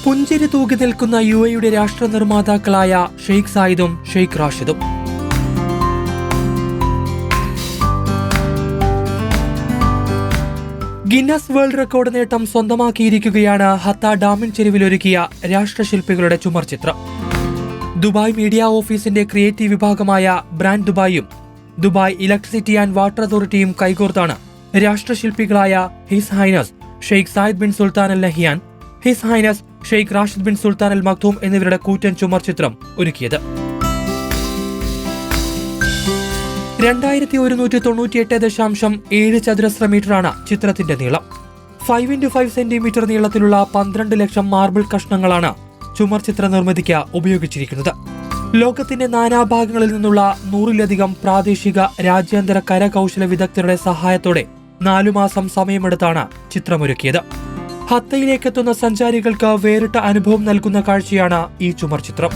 പുഞ്ചിരി തൂകി നിൽക്കുന്ന യുഎഇയുടെ രാഷ്ട്ര നിർമ്മാതാക്കളായ ഷെയ്ഖ് സായിദും ഷെയ്ഖ് റാഷിദും. ഗിന്നസ് വേൾഡ് റെക്കോർഡ് നേട്ടം സ്വന്തമാക്കിയിരിക്കുകയാണ് ഹത്ത ഡാമിൻ ചെരുവിലൊരുക്കിയ രാഷ്ട്രശില്പികളുടെ ചുമർചിത്രം. ദുബായ് മീഡിയ ഓഫീസിന്റെ ക്രിയേറ്റീവ് വിഭാഗമായ ബ്രാൻഡ് ദുബായും ദുബായ് ഇലക്ട്രിസിറ്റി ആൻഡ് വാട്ടർ അതോറിറ്റിയും കൈകോർത്താണ് രാഷ്ട്രശില്പികളായ His Highness Sheikh Zayed bin Sultan Al Nahyan, His Highness Sheikh Rashid bin Sultan Al Maktoum എന്നിവരുടെ കൂറ്റൻ ചുമർചിത്രം ഒരുക്കിയത്. 2198.7 ചതുരശ്ര മീറ്ററാണ് ചിത്രത്തിന്റെ നീളം. 5x5 സെന്റിമീറ്റർ നീളത്തിലുള്ള 12 ലക്ഷം മാർബിൾ കഷ്ണങ്ങളാണ് ചുമർചിത്ര നിർമ്മിതിക്ക് ഉപയോഗിച്ചിരിക്കുന്നത്. ലോകത്തിന്റെ നാനാഭാഗങ്ങളിൽ നിന്നുള്ള 100-ലധികം പ്രാദേശിക രാജ്യാന്തര കരകൗശല വിദഗ്ധരുടെ സഹായത്തോടെ 4 മാസം സമയമെടുത്താണ് ചിത്രമൊരുക്കിയത്. ഹത്തയിലേക്കെത്തുന്ന സഞ്ചാരികൾക്ക് വേറിട്ട അനുഭവം നൽകുന്ന കാഴ്ചയാണ് ഈ ചുമർചിത്രം.